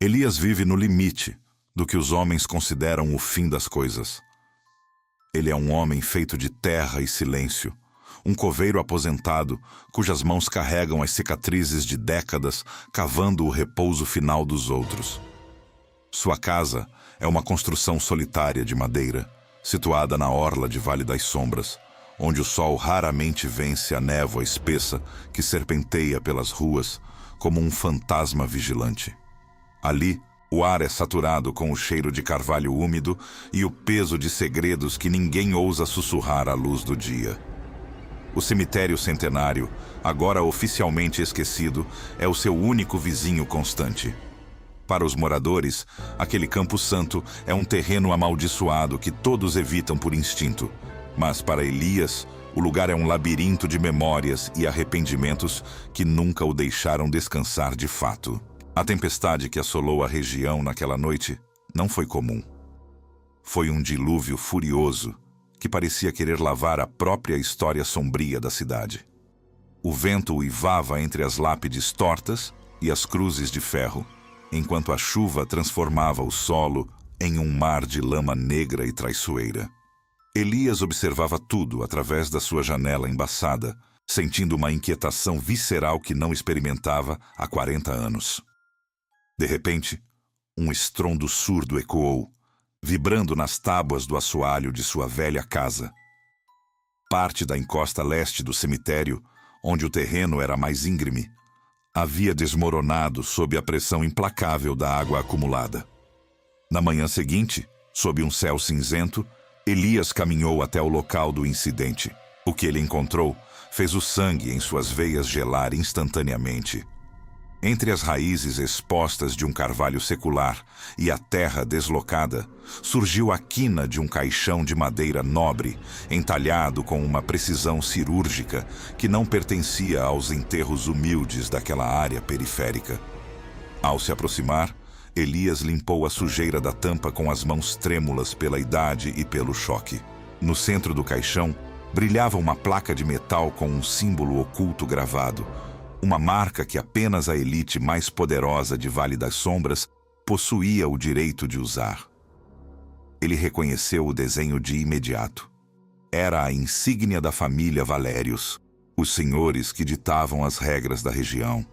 Elias vive no limite do que os homens consideram o fim das coisas. Ele é um homem feito de terra e silêncio, um coveiro aposentado, cujas mãos carregam as cicatrizes de décadas, cavando o repouso final dos outros. Sua casa é uma construção solitária de madeira, situada na orla de Vale das Sombras, onde o sol raramente vence a névoa espessa que serpenteia pelas ruas como um fantasma vigilante. Ali, o ar é saturado com o cheiro de carvalho úmido e o peso de segredos que ninguém ousa sussurrar à luz do dia. O cemitério centenário, agora oficialmente esquecido, é o seu único vizinho constante. Para os moradores, aquele campo santo é um terreno amaldiçoado que todos evitam por instinto. Mas para Elias, o lugar é um labirinto de memórias e arrependimentos que nunca o deixaram descansar de fato. A tempestade que assolou a região naquela noite não foi comum. Foi um dilúvio furioso que parecia querer lavar a própria história sombria da cidade. O vento uivava entre as lápides tortas e as cruzes de ferro, enquanto a chuva transformava o solo em um mar de lama negra e traiçoeira. Elias observava tudo através da sua janela embaçada, sentindo uma inquietação visceral que não experimentava há 40 anos. De repente, um estrondo surdo ecoou, vibrando nas tábuas do assoalho de sua velha casa. Parte da encosta leste do cemitério, onde o terreno era mais íngreme, havia desmoronado sob a pressão implacável da água acumulada. Na manhã seguinte, sob um céu cinzento, Elias caminhou até o local do incidente. O que ele encontrou fez o sangue em suas veias gelar instantaneamente. Entre as raízes expostas de um carvalho secular e a terra deslocada, surgiu a quina de um caixão de madeira nobre, entalhado com uma precisão cirúrgica que não pertencia aos enterros humildes daquela área periférica. Ao se aproximar, Elias limpou a sujeira da tampa com as mãos trêmulas pela idade e pelo choque. No centro do caixão, brilhava uma placa de metal com um símbolo oculto gravado, uma marca que apenas a elite mais poderosa de Vale das Sombras possuía o direito de usar. Ele reconheceu o desenho de imediato. Era a insígnia da família Valérios, os senhores que ditavam as regras da região.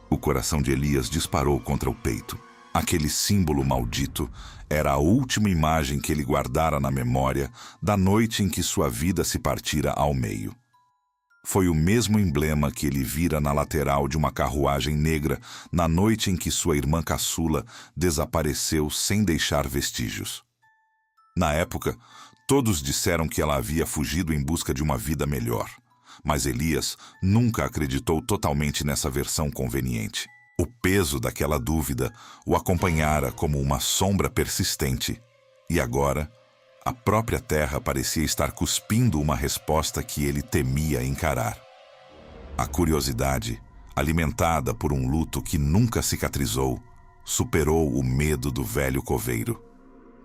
O coração de Elias disparou contra o peito. Aquele símbolo maldito era a última imagem que ele guardara na memória da noite em que sua vida se partira ao meio. Foi o mesmo emblema que ele vira na lateral de uma carruagem negra na noite em que sua irmã caçula desapareceu sem deixar vestígios. Na época, todos disseram que ela havia fugido em busca de uma vida melhor, mas Elias nunca acreditou totalmente nessa versão conveniente. O peso daquela dúvida o acompanhara como uma sombra persistente, e agora a própria terra parecia estar cuspindo uma resposta que ele temia encarar. A curiosidade, alimentada por um luto que nunca cicatrizou, superou o medo do velho coveiro.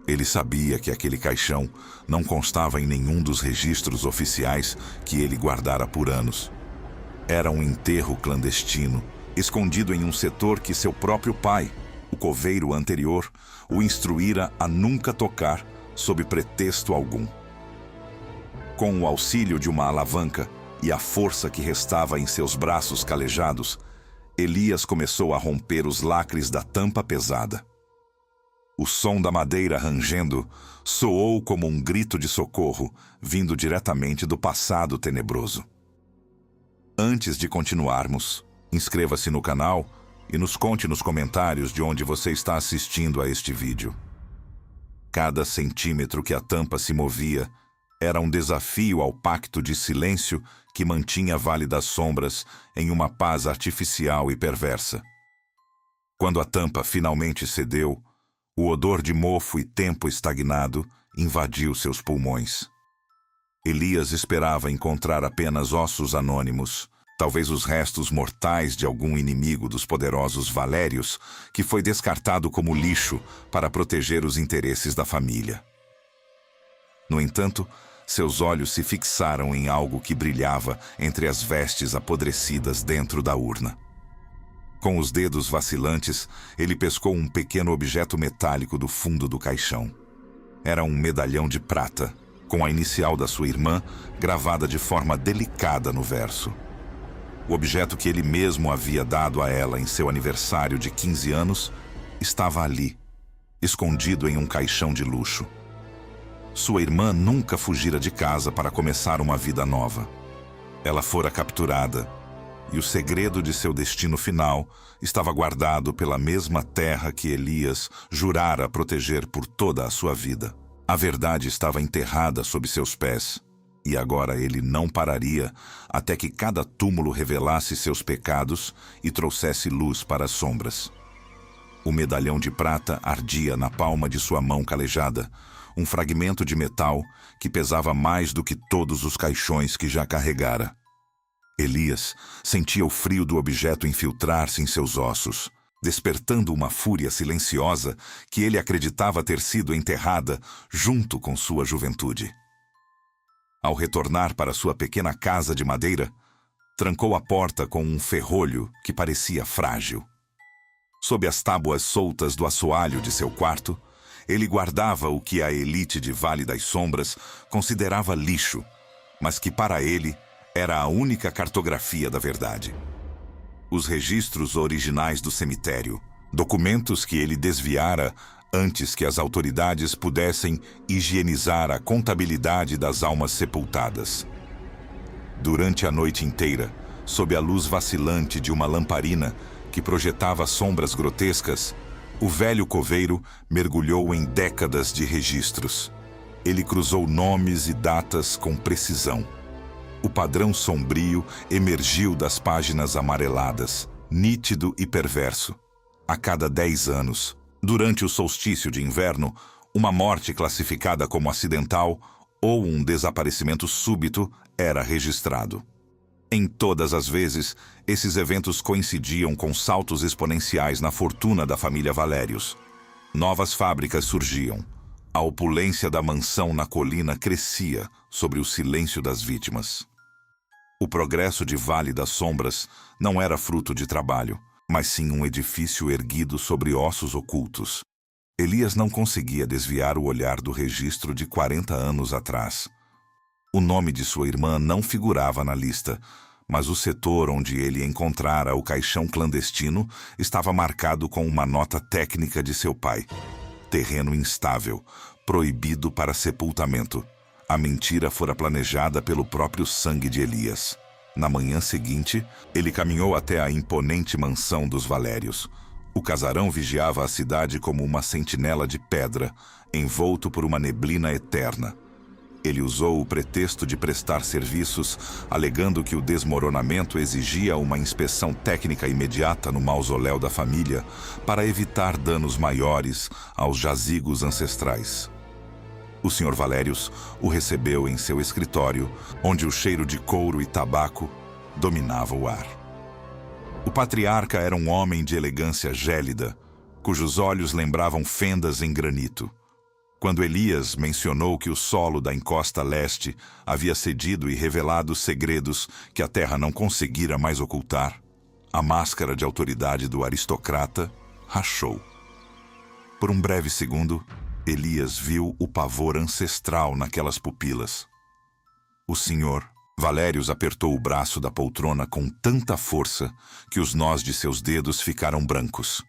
Ele sabia que aquele caixão não constava em nenhum dos registros oficiais que ele guardara por anos. Era um enterro clandestino, escondido em um setor que seu próprio pai, o coveiro anterior, o instruíra a nunca tocar sob pretexto algum. Com o auxílio de uma alavanca e a força que restava em seus braços calejados, Elias começou a romper os lacres da tampa pesada. O som da madeira rangendo soou como um grito de socorro vindo diretamente do passado tenebroso. Antes de continuarmos, inscreva-se no canal e nos conte nos comentários de onde você está assistindo a este vídeo. Cada centímetro que a tampa se movia era um desafio ao pacto de silêncio que mantinha Vale das Sombras em uma paz artificial e perversa. Quando a tampa finalmente cedeu, o odor de mofo e tempo estagnado invadiu seus pulmões. Elias esperava encontrar apenas ossos anônimos, talvez os restos mortais de algum inimigo dos poderosos Valérios, que foi descartado como lixo para proteger os interesses da família. No entanto, seus olhos se fixaram em algo que brilhava entre as vestes apodrecidas dentro da urna. Com os dedos vacilantes, ele pescou um pequeno objeto metálico do fundo do caixão. Era um medalhão de prata, com a inicial da sua irmã gravada de forma delicada no verso. O objeto que ele mesmo havia dado a ela em seu aniversário de 15 anos estava ali, escondido em um caixão de luxo. Sua irmã nunca fugira de casa para começar uma vida nova. Ela fora capturada, e o segredo de seu destino final estava guardado pela mesma terra que Elias jurara proteger por toda a sua vida. A verdade estava enterrada sob seus pés, e agora ele não pararia até que cada túmulo revelasse seus pecados e trouxesse luz para as sombras. O medalhão de prata ardia na palma de sua mão calejada, um fragmento de metal que pesava mais do que todos os caixões que já carregara. Elias sentia o frio do objeto infiltrar-se em seus ossos, despertando uma fúria silenciosa que ele acreditava ter sido enterrada junto com sua juventude. Ao retornar para sua pequena casa de madeira, trancou a porta com um ferrolho que parecia frágil. Sob as tábuas soltas do assoalho de seu quarto, ele guardava o que a elite de Vale das Sombras considerava lixo, mas que para ele era a única cartografia da verdade. Os registros originais do cemitério, documentos que ele desviara antes que as autoridades pudessem higienizar a contabilidade das almas sepultadas. Durante a noite inteira, sob a luz vacilante de uma lamparina que projetava sombras grotescas, o velho coveiro mergulhou em décadas de registros. Ele cruzou nomes e datas com precisão. O padrão sombrio emergiu das páginas amareladas, nítido e perverso. A cada 10 anos, durante o solstício de inverno, uma morte classificada como acidental ou um desaparecimento súbito era registrado. Em todas as vezes, esses eventos coincidiam com saltos exponenciais na fortuna da família Valérios. Novas fábricas surgiam. A opulência da mansão na colina crescia sobre o silêncio das vítimas. O progresso de Vale das Sombras não era fruto de trabalho, mas sim um edifício erguido sobre ossos ocultos. Elias não conseguia desviar o olhar do registro de 40 anos atrás. O nome de sua irmã não figurava na lista, mas o setor onde ele encontrara o caixão clandestino estava marcado com uma nota técnica de seu pai. Terreno instável, proibido para sepultamento. A mentira fora planejada pelo próprio sangue de Elias. Na manhã seguinte, ele caminhou até a imponente mansão dos Valérios. O casarão vigiava a cidade como uma sentinela de pedra, envolto por uma neblina eterna. Ele usou o pretexto de prestar serviços, alegando que o desmoronamento exigia uma inspeção técnica imediata no mausoléu da família para evitar danos maiores aos jazigos ancestrais. O Sr. Valérios o recebeu em seu escritório, onde o cheiro de couro e tabaco dominava o ar. O patriarca era um homem de elegância gélida, cujos olhos lembravam fendas em granito. Quando Elias mencionou que o solo da encosta leste havia cedido e revelado segredos que a terra não conseguira mais ocultar, a máscara de autoridade do aristocrata rachou. Por um breve segundo, Elias viu o pavor ancestral naquelas pupilas. O senhor Valérios apertou o braço da poltrona com tanta força que os nós de seus dedos ficaram brancos.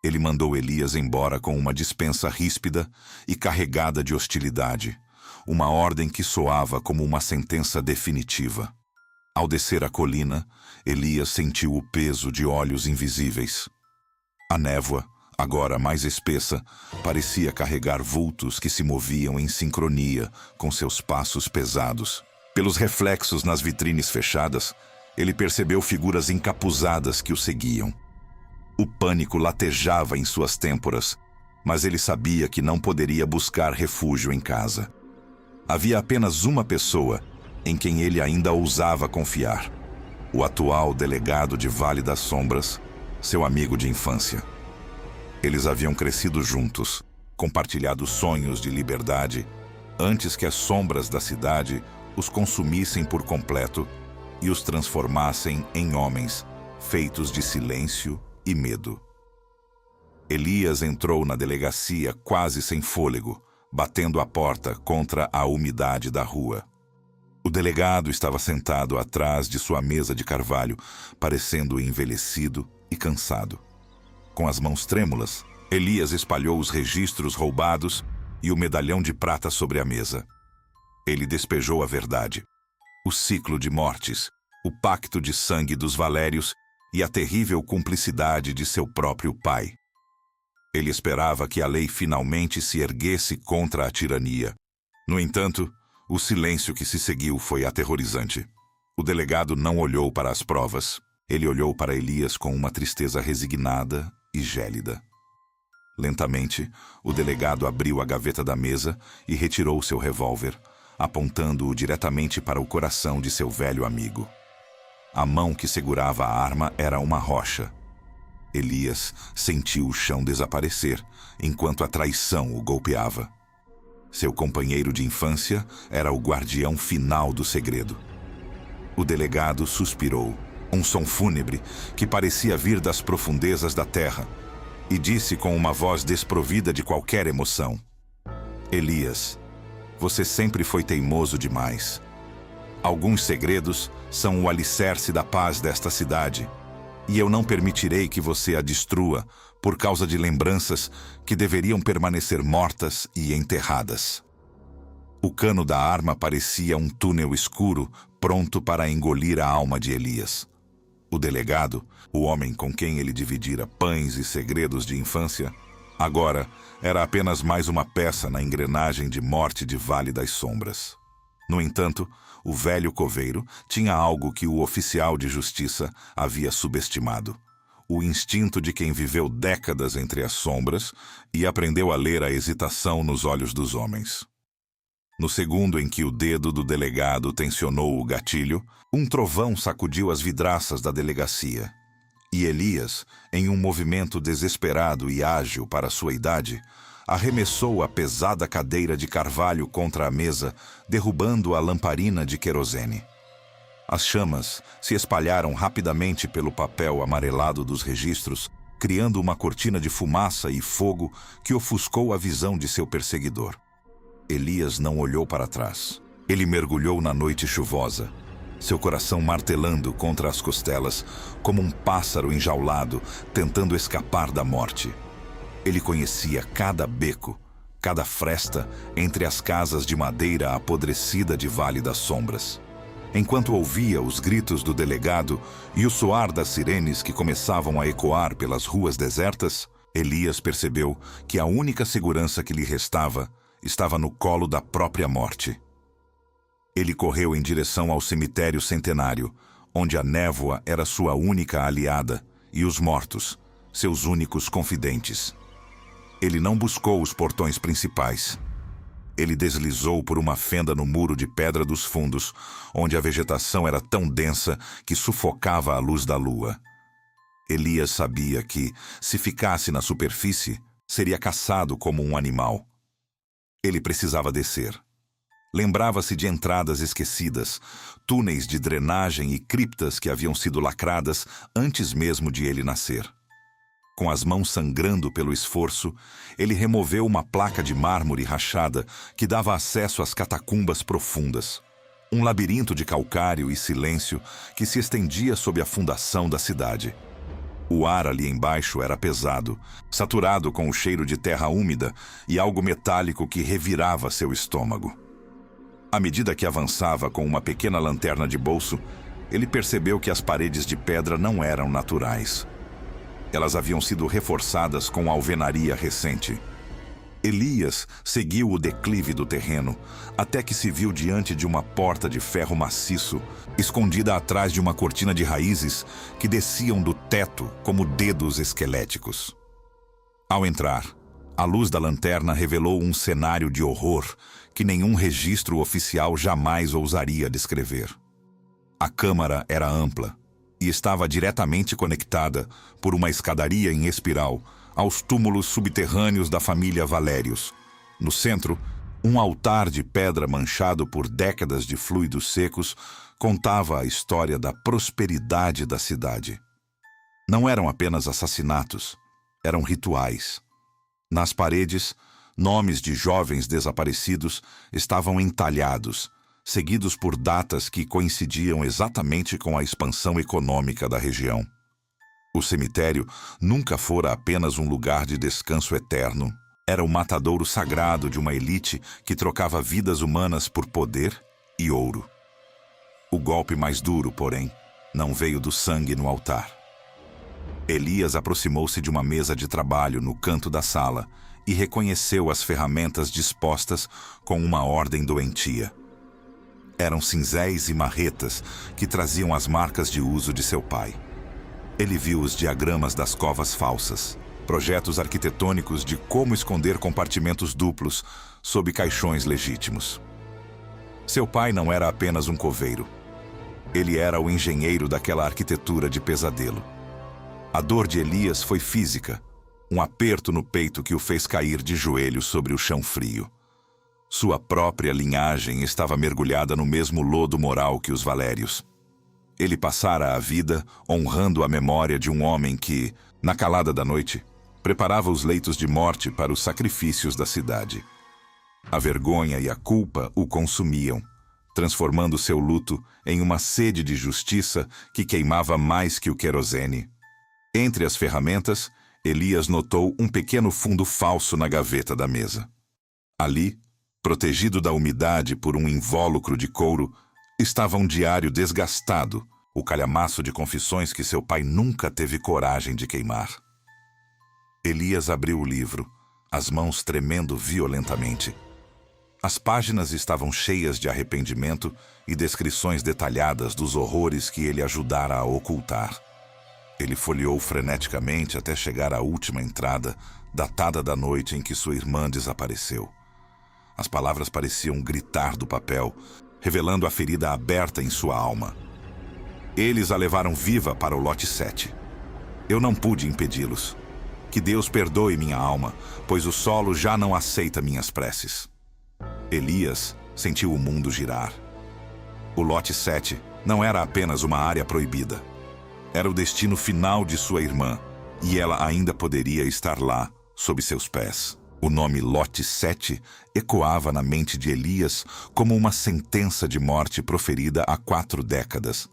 Ele mandou Elias embora com uma dispensa ríspida e carregada de hostilidade, uma ordem que soava como uma sentença definitiva. Ao descer a colina, Elias sentiu o peso de olhos invisíveis. A névoa, agora mais espessa, parecia carregar vultos que se moviam em sincronia com seus passos pesados. Pelos reflexos nas vitrines fechadas, ele percebeu figuras encapuzadas que o seguiam. O pânico latejava em suas têmporas, mas ele sabia que não poderia buscar refúgio em casa. Havia apenas uma pessoa em quem ele ainda ousava confiar: o atual delegado de Vale das Sombras, seu amigo de infância. Eles haviam crescido juntos, compartilhado sonhos de liberdade, antes que as sombras da cidade os consumissem por completo e os transformassem em homens feitos de silêncio e medo. Elias entrou na delegacia quase sem fôlego, batendo a porta contra a umidade da rua. O delegado estava sentado atrás de sua mesa de carvalho, parecendo envelhecido e cansado. Com as mãos trêmulas, Elias espalhou os registros roubados e o medalhão de prata sobre a mesa. Ele despejou a verdade, o ciclo de mortes, o pacto de sangue dos Valérios e a terrível cumplicidade de seu próprio pai. Ele esperava que a lei finalmente se erguesse contra a tirania. No entanto, o silêncio que se seguiu foi aterrorizante. O delegado não olhou para as provas. Ele olhou para Elias com uma tristeza resignada e gélida. Lentamente, o delegado abriu a gaveta da mesa e retirou seu revólver, apontando-o diretamente para o coração de seu velho amigo. A mão que segurava a arma era uma rocha. Elias sentiu o chão desaparecer, enquanto a traição o golpeava. Seu companheiro de infância era o guardião final do segredo. O delegado suspirou, um som fúnebre que parecia vir das profundezas da terra, e disse com uma voz desprovida de qualquer emoção: Elias, você sempre foi teimoso demais. Alguns segredos são o alicerce da paz desta cidade, e eu não permitirei que você a destrua por causa de lembranças que deveriam permanecer mortas e enterradas. O cano da arma parecia um túnel escuro, pronto para engolir a alma de Elias. O delegado, o homem com quem ele dividira pães e segredos de infância, agora era apenas mais uma peça na engrenagem de morte de Vale das Sombras. No entanto, o velho coveiro tinha algo que o oficial de justiça havia subestimado: o instinto de quem viveu décadas entre as sombras e aprendeu a ler a hesitação nos olhos dos homens. No segundo em que o dedo do delegado tensionou o gatilho, um trovão sacudiu as vidraças da delegacia. E Elias, em um movimento desesperado e ágil para sua idade, arremessou a pesada cadeira de carvalho contra a mesa, derrubando a lamparina de querosene. As chamas se espalharam rapidamente pelo papel amarelado dos registros, criando uma cortina de fumaça e fogo que ofuscou a visão de seu perseguidor. Elias não olhou para trás. Ele mergulhou na noite chuvosa, seu coração martelando contra as costelas, como um pássaro enjaulado, tentando escapar da morte. Ele conhecia cada beco, cada fresta entre as casas de madeira apodrecida de Vale das Sombras. Enquanto ouvia os gritos do delegado e o soar das sirenes que começavam a ecoar pelas ruas desertas, Elias percebeu que a única segurança que lhe restava estava no colo da própria morte. Ele correu em direção ao cemitério centenário, onde a névoa era sua única aliada e os mortos, seus únicos confidentes. Ele não buscou os portões principais. Ele deslizou por uma fenda no muro de pedra dos fundos, onde a vegetação era tão densa que sufocava a luz da lua. Elias sabia que, se ficasse na superfície, seria caçado como um animal. Ele precisava descer. Lembrava-se de entradas esquecidas, túneis de drenagem e criptas que haviam sido lacradas antes mesmo de ele nascer. Com as mãos sangrando pelo esforço, ele removeu uma placa de mármore rachada que dava acesso às catacumbas profundas. Um labirinto de calcário e silêncio que se estendia sob a fundação da cidade. O ar ali embaixo era pesado, saturado com o cheiro de terra úmida e algo metálico que revirava seu estômago. À medida que avançava com uma pequena lanterna de bolso, ele percebeu que as paredes de pedra não eram naturais. Elas haviam sido reforçadas com alvenaria recente. Elias seguiu o declive do terreno, até que se viu diante de uma porta de ferro maciço, escondida atrás de uma cortina de raízes que desciam do teto como dedos esqueléticos. Ao entrar, a luz da lanterna revelou um cenário de horror que nenhum registro oficial jamais ousaria descrever. A câmara era ampla e estava diretamente conectada, por uma escadaria em espiral, aos túmulos subterrâneos da família Valérios. No centro, um altar de pedra manchado por décadas de fluidos secos contava a história da prosperidade da cidade. Não eram apenas assassinatos, eram rituais. Nas paredes, nomes de jovens desaparecidos estavam entalhados, seguidos por datas que coincidiam exatamente com a expansão econômica da região. O cemitério nunca fora apenas um lugar de descanso eterno. Era o matadouro sagrado de uma elite que trocava vidas humanas por poder e ouro. O golpe mais duro, porém, não veio do sangue no altar. Elias aproximou-se de uma mesa de trabalho no canto da sala e reconheceu as ferramentas dispostas com uma ordem doentia. Eram cinzéis e marretas que traziam as marcas de uso de seu pai. Ele viu os diagramas das covas falsas, projetos arquitetônicos de como esconder compartimentos duplos sob caixões legítimos. Seu pai não era apenas um coveiro. Ele era o engenheiro daquela arquitetura de pesadelo. A dor de Elias foi física, um aperto no peito que o fez cair de joelhos sobre o chão frio. Sua própria linhagem estava mergulhada no mesmo lodo moral que os Valérios. Ele passara a vida honrando a memória de um homem que, na calada da noite, preparava os leitos de morte para os sacrifícios da cidade. A vergonha e a culpa o consumiam, transformando seu luto em uma sede de justiça que queimava mais que o querosene. Entre as ferramentas, Elias notou um pequeno fundo falso na gaveta da mesa. Ali, protegido da umidade por um invólucro de couro, estava um diário desgastado, o calhamaço de confissões que seu pai nunca teve coragem de queimar. Elias abriu o livro, as mãos tremendo violentamente. As páginas estavam cheias de arrependimento e descrições detalhadas dos horrores que ele ajudara a ocultar. Ele folheou freneticamente até chegar à última entrada, datada da noite em que sua irmã desapareceu. As palavras pareciam gritar do papel, revelando a ferida aberta em sua alma. Eles a levaram viva para o lote 7. Eu não pude impedi-los. Que Deus perdoe minha alma, pois o solo já não aceita minhas preces. Elias sentiu o mundo girar. O lote 7 não era apenas uma área proibida. Era o destino final de sua irmã, e ela ainda poderia estar lá, sob seus pés. O nome Lote 7 ecoava na mente de Elias como uma sentença de morte proferida há 4 décadas.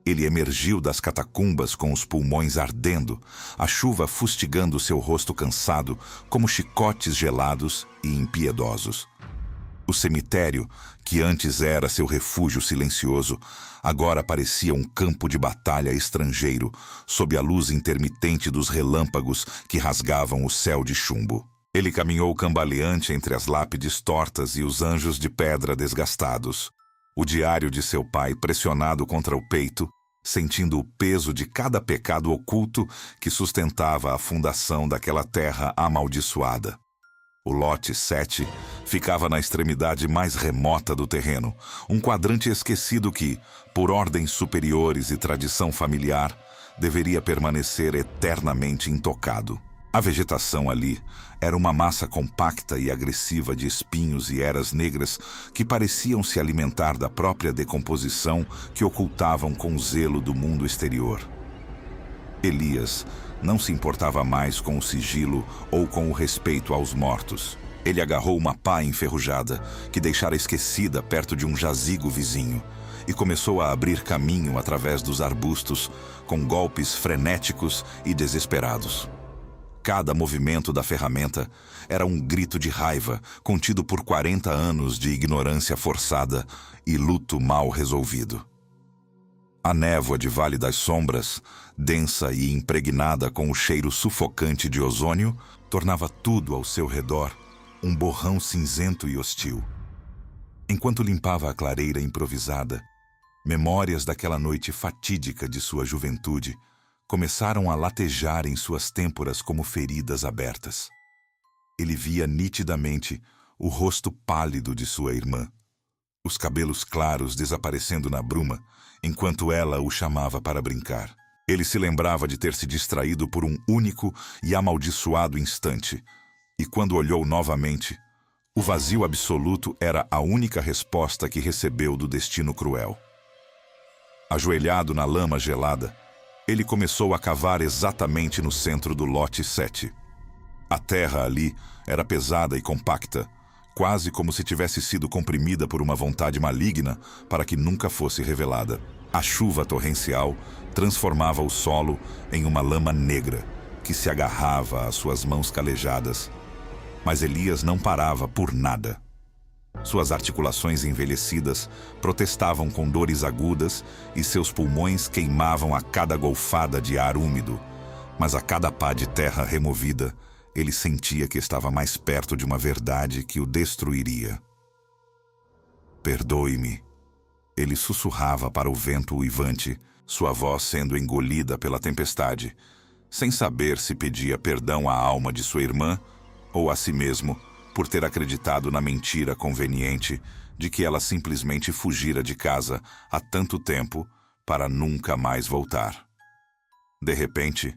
Ele emergiu das catacumbas com os pulmões ardendo, a chuva fustigando seu rosto cansado como chicotes gelados e impiedosos. O cemitério, que antes era seu refúgio silencioso, agora parecia um campo de batalha estrangeiro, sob a luz intermitente dos relâmpagos que rasgavam o céu de chumbo. Ele caminhou cambaleante entre as lápides tortas e os anjos de pedra desgastados. O diário de seu pai pressionado contra o peito, sentindo o peso de cada pecado oculto que sustentava a fundação daquela terra amaldiçoada. O lote 7 ficava na extremidade mais remota do terreno, um quadrante esquecido que, por ordens superiores e tradição familiar, deveria permanecer eternamente intocado. A vegetação ali era uma massa compacta e agressiva de espinhos e eras negras que pareciam se alimentar da própria decomposição que ocultavam com zelo do mundo exterior. Elias não se importava mais com o sigilo ou com o respeito aos mortos. Ele agarrou uma pá enferrujada que deixara esquecida perto de um jazigo vizinho e começou a abrir caminho através dos arbustos com golpes frenéticos e desesperados. Cada movimento da ferramenta era um grito de raiva contido por 40 anos de ignorância forçada e luto mal resolvido. A névoa de Vale das Sombras, densa e impregnada com o cheiro sufocante de ozônio, tornava tudo ao seu redor um borrão cinzento e hostil. Enquanto limpava a clareira improvisada, memórias daquela noite fatídica de sua juventude começaram a latejar em suas têmporas como feridas abertas. Ele via nitidamente o rosto pálido de sua irmã, os cabelos claros desaparecendo na bruma, enquanto ela o chamava para brincar. Ele se lembrava de ter se distraído por um único e amaldiçoado instante, e quando olhou novamente, o vazio absoluto era a única resposta que recebeu do destino cruel. Ajoelhado na lama gelada, Ele começou a cavar exatamente no centro do lote 7. A terra ali era pesada e compacta, quase como se tivesse sido comprimida por uma vontade maligna para que nunca fosse revelada. A chuva torrencial transformava o solo em uma lama negra que se agarrava às suas mãos calejadas. Mas Elias não parava por nada. Suas articulações envelhecidas protestavam com dores agudas e seus pulmões queimavam a cada golfada de ar úmido. Mas a cada pá de terra removida, ele sentia que estava mais perto de uma verdade que o destruiria. Perdoe-me. Ele sussurrava para o vento uivante, sua voz sendo engolida pela tempestade, sem saber se pedia perdão à alma de sua irmã ou a si mesmo por ter acreditado na mentira conveniente de que ela simplesmente fugira de casa há tanto tempo para nunca mais voltar. De repente,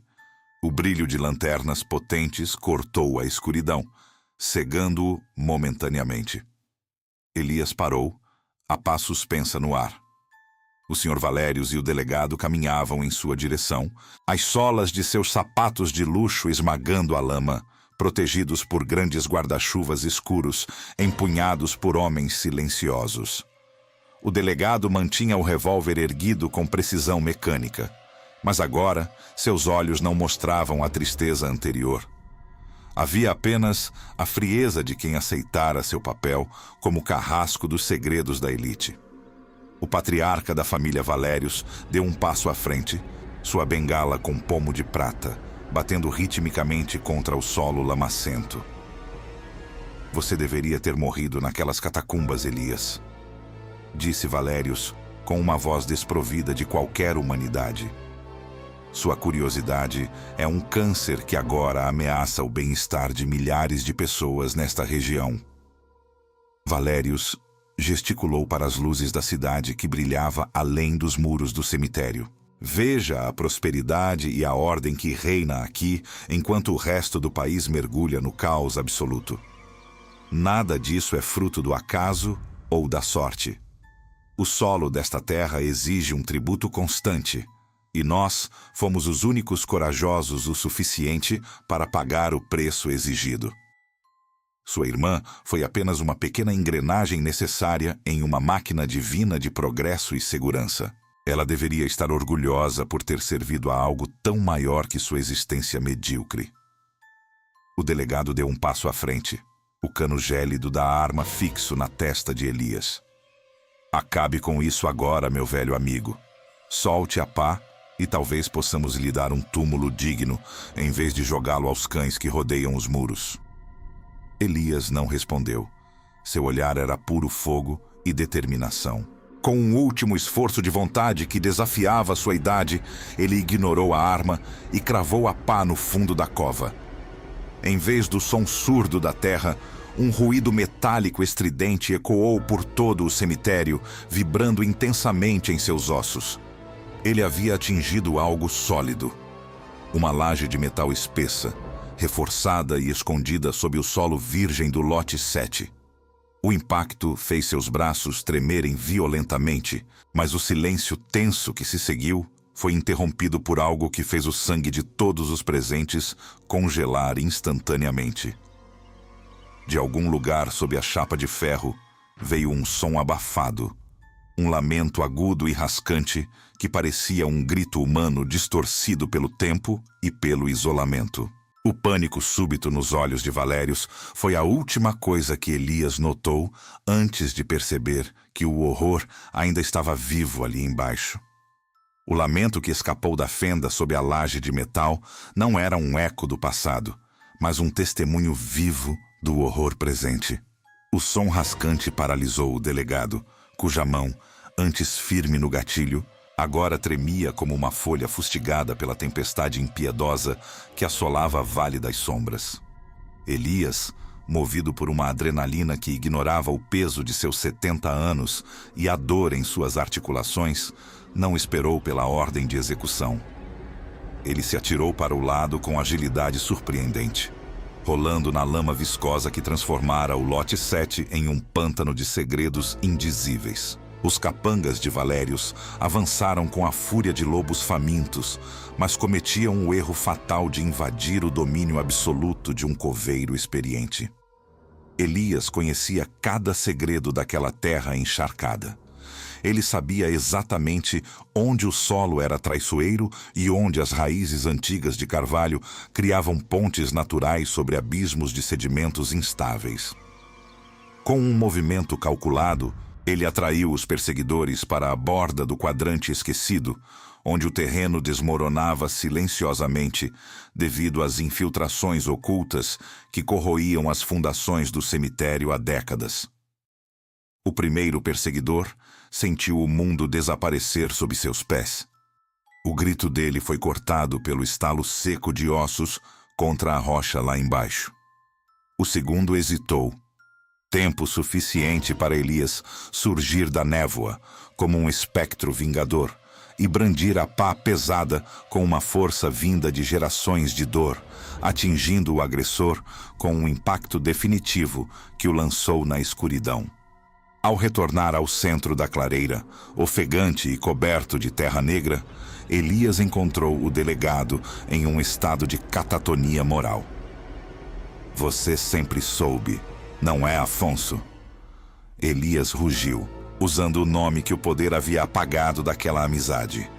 o brilho de lanternas potentes cortou a escuridão, cegando-o momentaneamente. Elias parou, a pá suspensa no ar. O Sr. Valérios e o delegado caminhavam em sua direção, as solas de seus sapatos de luxo esmagando a lama, protegidos por grandes guarda-chuvas escuros, empunhados por homens silenciosos. O delegado mantinha o revólver erguido com precisão mecânica, mas agora seus olhos não mostravam a tristeza anterior. Havia apenas a frieza de quem aceitara seu papel como carrasco dos segredos da elite. O patriarca da família Valérios deu um passo à frente, sua bengala com pomo de prata, batendo ritmicamente contra o solo lamacento. Você deveria ter morrido naquelas catacumbas, Elias, disse Valérios com uma voz desprovida de qualquer humanidade. Sua curiosidade é um câncer que agora ameaça o bem-estar de milhares de pessoas nesta região. Valérios gesticulou para as luzes da cidade que brilhava além dos muros do cemitério. Veja a prosperidade e a ordem que reina aqui, enquanto o resto do país mergulha no caos absoluto. Nada disso é fruto do acaso ou da sorte. O solo desta terra exige um tributo constante, e nós fomos os únicos corajosos o suficiente para pagar o preço exigido. Sua irmã foi apenas uma pequena engrenagem necessária em uma máquina divina de progresso e segurança. Ela deveria estar orgulhosa por ter servido a algo tão maior que sua existência medíocre. O delegado deu um passo à frente, o cano gélido da arma fixo na testa de Elias. Acabe com isso agora, meu velho amigo. Solte a pá e talvez possamos lhe dar um túmulo digno, em vez de jogá-lo aos cães que rodeiam os muros. Elias não respondeu. Seu olhar era puro fogo e determinação. Com um último esforço de vontade que desafiava sua idade, ele ignorou a arma e cravou a pá no fundo da cova. Em vez do som surdo da terra, um ruído metálico estridente ecoou por todo o cemitério, vibrando intensamente em seus ossos. Ele havia atingido algo sólido. Uma laje de metal espessa, reforçada e escondida sob o solo virgem do lote 7. O impacto fez seus braços tremerem violentamente, mas o silêncio tenso que se seguiu foi interrompido por algo que fez o sangue de todos os presentes congelar instantaneamente. De algum lugar sob a chapa de ferro veio um som abafado, um lamento agudo e rascante que parecia um grito humano distorcido pelo tempo e pelo isolamento. O pânico súbito nos olhos de Valérios foi a última coisa que Elias notou antes de perceber que o horror ainda estava vivo ali embaixo. O lamento que escapou da fenda sob a laje de metal não era um eco do passado, mas um testemunho vivo do horror presente. O som rascante paralisou o delegado, cuja mão, antes firme no gatilho, agora tremia como uma folha fustigada pela tempestade impiedosa que assolava a Vale das Sombras. Elias, movido por uma adrenalina que ignorava o peso de seus 70 anos e a dor em suas articulações, não esperou pela ordem de execução. Ele se atirou para o lado com agilidade surpreendente, rolando na lama viscosa que transformara o lote 7 em um pântano de segredos indizíveis. Os capangas de Valérios avançaram com a fúria de lobos famintos, mas cometiam o erro fatal de invadir o domínio absoluto de um coveiro experiente. Elias conhecia cada segredo daquela terra encharcada. Ele sabia exatamente onde o solo era traiçoeiro e onde as raízes antigas de carvalho criavam pontes naturais sobre abismos de sedimentos instáveis. Com um movimento calculado, ele atraiu os perseguidores para a borda do quadrante esquecido, onde o terreno desmoronava silenciosamente devido às infiltrações ocultas que corroíam as fundações do cemitério há décadas. O primeiro perseguidor sentiu o mundo desaparecer sob seus pés. O grito dele foi cortado pelo estalo seco de ossos contra a rocha lá embaixo. O segundo hesitou. Tempo suficiente para Elias surgir da névoa como um espectro vingador e brandir a pá pesada com uma força vinda de gerações de dor, atingindo o agressor com um impacto definitivo que o lançou na escuridão. Ao retornar ao centro da clareira, ofegante e coberto de terra negra, Elias encontrou o delegado em um estado de catatonia moral. "Você sempre soube, não é, Afonso?" Elias rugiu, usando o nome que o poder havia apagado daquela amizade.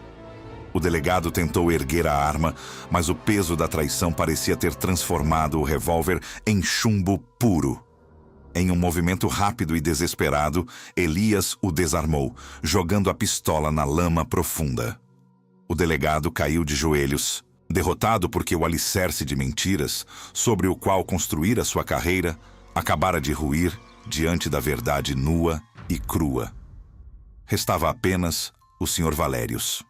O delegado tentou erguer a arma, mas o peso da traição parecia ter transformado o revólver em chumbo puro. Em um movimento rápido e desesperado, Elias o desarmou, jogando a pistola na lama profunda. O delegado caiu de joelhos, derrotado porque o alicerce de mentiras, sobre o qual construíra sua carreira, acabara de ruir diante da verdade nua e crua. Restava apenas o Sr. Valérios.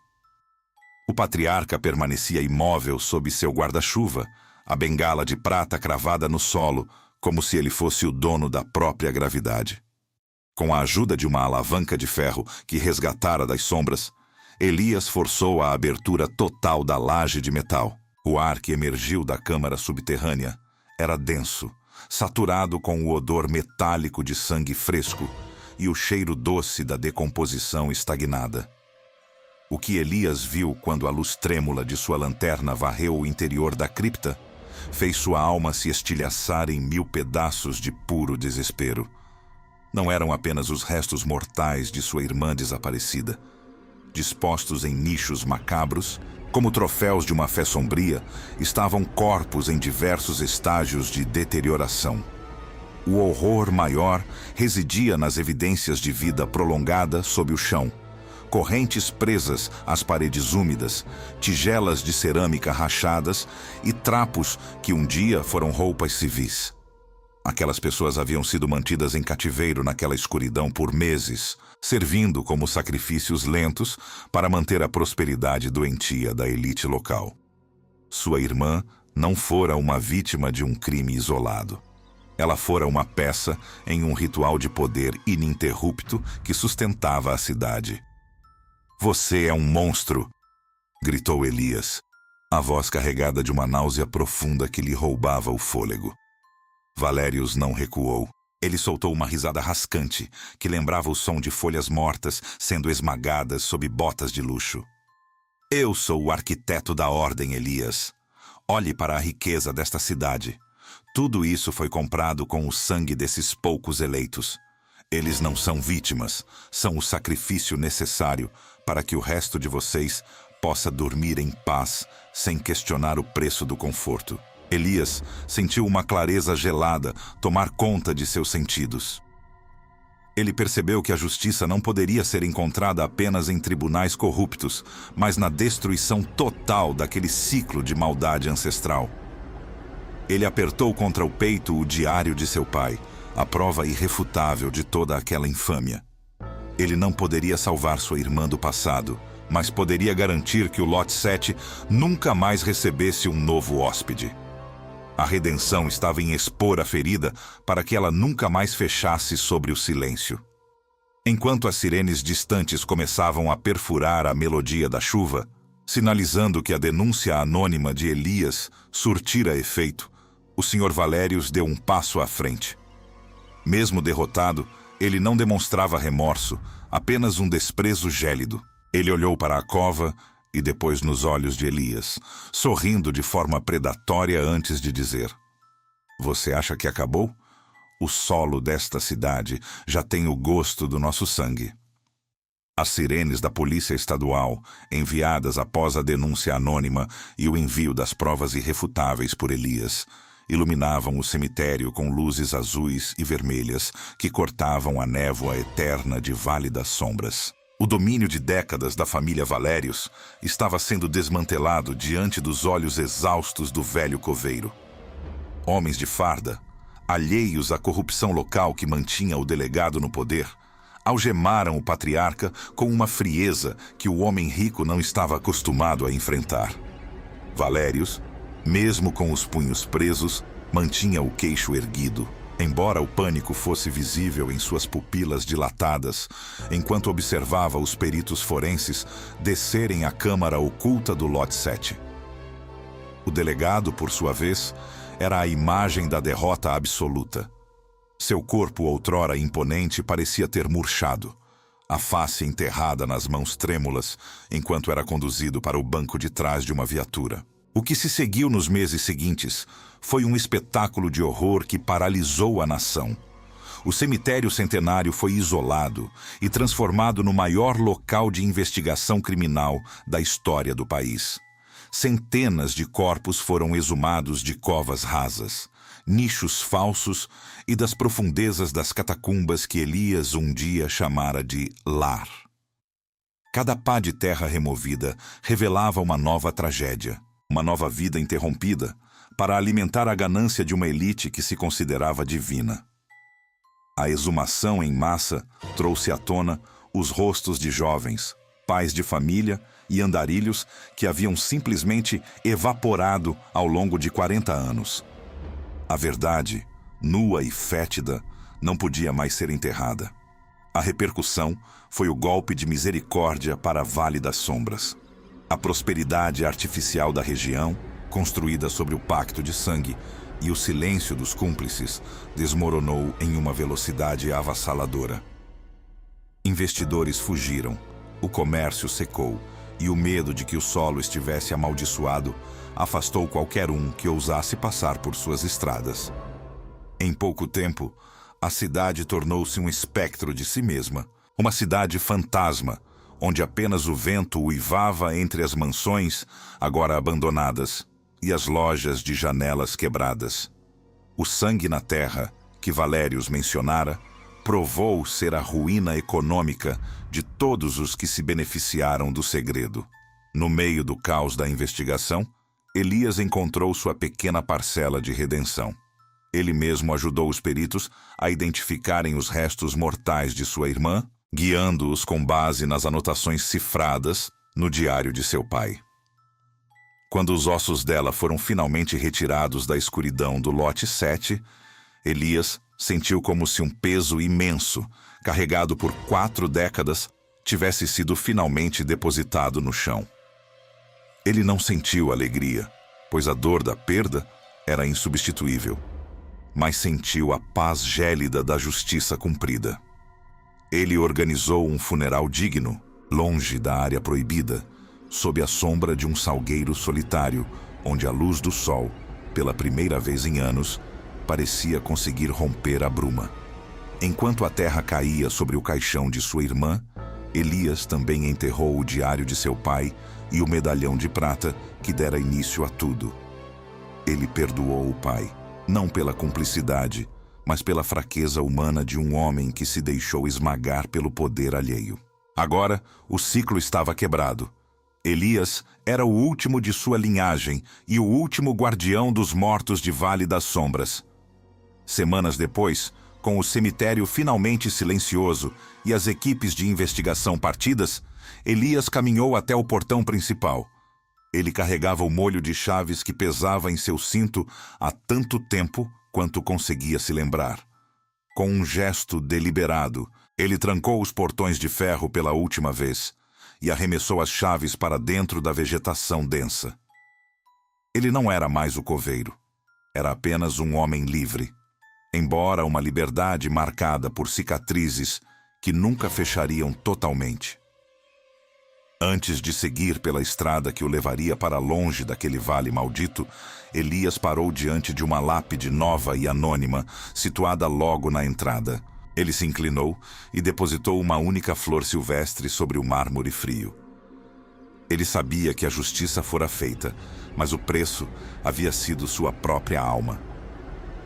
O patriarca permanecia imóvel sob seu guarda-chuva, a bengala de prata cravada no solo, como se ele fosse o dono da própria gravidade. Com a ajuda de uma alavanca de ferro que resgatara das sombras, Elias forçou a abertura total da laje de metal. O ar que emergiu da câmara subterrânea era denso, saturado com o odor metálico de sangue fresco e o cheiro doce da decomposição estagnada. O que Elias viu quando a luz trêmula de sua lanterna varreu o interior da cripta fez sua alma se estilhaçar em 1000 pedaços de puro desespero. Não eram apenas os restos mortais de sua irmã desaparecida. Dispostos em nichos macabros, como troféus de uma fé sombria, estavam corpos em diversos estágios de deterioração. O horror maior residia nas evidências de vida prolongada sob o chão. Correntes presas às paredes úmidas, tigelas de cerâmica rachadas e trapos que um dia foram roupas civis. Aquelas pessoas haviam sido mantidas em cativeiro naquela escuridão por meses, servindo como sacrifícios lentos para manter a prosperidade doentia da elite local. Sua irmã não fora uma vítima de um crime isolado. Ela fora uma peça em um ritual de poder ininterrupto que sustentava a cidade. "Você é um monstro!" gritou Elias, a voz carregada de uma náusea profunda que lhe roubava o fôlego. Valérios não recuou. Ele soltou uma risada rascante, que lembrava o som de folhas mortas sendo esmagadas sob botas de luxo. "Eu sou o arquiteto da ordem, Elias. Olhe para a riqueza desta cidade. Tudo isso foi comprado com o sangue desses poucos eleitos. Eles não são vítimas, são o sacrifício necessário para que o resto de vocês possa dormir em paz, sem questionar o preço do conforto." Elias sentiu uma clareza gelada tomar conta de seus sentidos. Ele percebeu que a justiça não poderia ser encontrada apenas em tribunais corruptos, mas na destruição total daquele ciclo de maldade ancestral. Ele apertou contra o peito o diário de seu pai, a prova irrefutável de toda aquela infâmia. Ele não poderia salvar sua irmã do passado, mas poderia garantir que o Lote 7 nunca mais recebesse um novo hóspede. A redenção estava em expor a ferida para que ela nunca mais fechasse sobre o silêncio. Enquanto as sirenes distantes começavam a perfurar a melodia da chuva, sinalizando que a denúncia anônima de Elias surtira efeito, o Sr. Valérios deu um passo à frente. Mesmo derrotado, ele não demonstrava remorso, apenas um desprezo gélido. Ele olhou para a cova e depois nos olhos de Elias, sorrindo de forma predatória antes de dizer: "Você acha que acabou? O solo desta cidade já tem o gosto do nosso sangue." As sirenes da Polícia Estadual, enviadas após a denúncia anônima e o envio das provas irrefutáveis por Elias, iluminavam o cemitério com luzes azuis e vermelhas que cortavam a névoa eterna de Vale das Sombras. O domínio de décadas da família Valérios estava sendo desmantelado diante dos olhos exaustos do velho coveiro. Homens de farda, alheios à corrupção local que mantinha o delegado no poder, algemaram o patriarca com uma frieza que o homem rico não estava acostumado a enfrentar. Valérios, mesmo com os punhos presos, mantinha o queixo erguido, embora o pânico fosse visível em suas pupilas dilatadas, enquanto observava os peritos forenses descerem a câmara oculta do lote 7. O delegado, por sua vez, era a imagem da derrota absoluta. Seu corpo, outrora imponente, parecia ter murchado, a face enterrada nas mãos trêmulas, enquanto era conduzido para o banco de trás de uma viatura. O que se seguiu nos meses seguintes foi um espetáculo de horror que paralisou a nação. O cemitério centenário foi isolado e transformado no maior local de investigação criminal da história do país. Centenas de corpos foram exumados de covas rasas, nichos falsos e das profundezas das catacumbas que Elias um dia chamara de lar. Cada pá de terra removida revelava uma nova tragédia, uma nova vida interrompida, para alimentar a ganância de uma elite que se considerava divina. A exumação em massa trouxe à tona os rostos de jovens, pais de família e andarilhos que haviam simplesmente evaporado ao longo de 40 anos. A verdade, nua e fétida, não podia mais ser enterrada. A repercussão foi o golpe de misericórdia para Vale das Sombras. A prosperidade artificial da região, construída sobre o pacto de sangue, e o silêncio dos cúmplices desmoronou em uma velocidade avassaladora. Investidores fugiram, o comércio secou, e o medo de que o solo estivesse amaldiçoado afastou qualquer um que ousasse passar por suas estradas. Em pouco tempo, a cidade tornou-se um espectro de si mesma, uma cidade fantasma, onde apenas o vento uivava entre as mansões, agora abandonadas, e as lojas de janelas quebradas. O sangue na terra, que Valérios mencionara, provou ser a ruína econômica de todos os que se beneficiaram do segredo. No meio do caos da investigação, Elias encontrou sua pequena parcela de redenção. Ele mesmo ajudou os peritos a identificarem os restos mortais de sua irmã, guiando-os com base nas anotações cifradas no diário de seu pai. Quando os ossos dela foram finalmente retirados da escuridão do lote 7, Elias sentiu como se um peso imenso, carregado por 4 décadas, tivesse sido finalmente depositado no chão. Ele não sentiu alegria, pois a dor da perda era insubstituível, mas sentiu a paz gélida da justiça cumprida. Ele organizou um funeral digno, longe da área proibida, sob a sombra de um salgueiro solitário, onde a luz do sol, pela primeira vez em anos, parecia conseguir romper a bruma. Enquanto a terra caía sobre o caixão de sua irmã, Elias também enterrou o diário de seu pai e o medalhão de prata que dera início a tudo. Ele perdoou o pai, não pela cumplicidade, mas pela fraqueza humana de um homem que se deixou esmagar pelo poder alheio. Agora, o ciclo estava quebrado. Elias era o último de sua linhagem e o último guardião dos mortos de Vale das Sombras. Semanas depois, com o cemitério finalmente silencioso e as equipes de investigação partidas, Elias caminhou até o portão principal. Ele carregava o molho de chaves que pesava em seu cinto há tanto tempo quanto conseguia se lembrar. Com um gesto deliberado, ele trancou os portões de ferro pela última vez e arremessou as chaves para dentro da vegetação densa. Ele não era mais o coveiro. Era apenas um homem livre, embora uma liberdade marcada por cicatrizes que nunca fechariam totalmente. Antes de seguir pela estrada que o levaria para longe daquele vale maldito, Elias parou diante de uma lápide nova e anônima, situada logo na entrada. Ele se inclinou e depositou uma única flor silvestre sobre o mármore frio. Ele sabia que a justiça fora feita, mas o preço havia sido sua própria alma.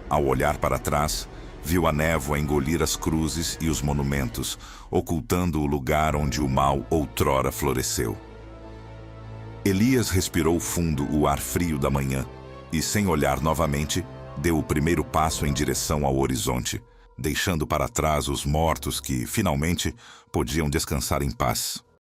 Ao olhar para trás, viu a névoa engolir as cruzes e os monumentos, ocultando o lugar onde o mal outrora floresceu. Elias respirou fundo o ar frio da manhã e, sem olhar novamente, deu o primeiro passo em direção ao horizonte, deixando para trás os mortos que, finalmente, podiam descansar em paz.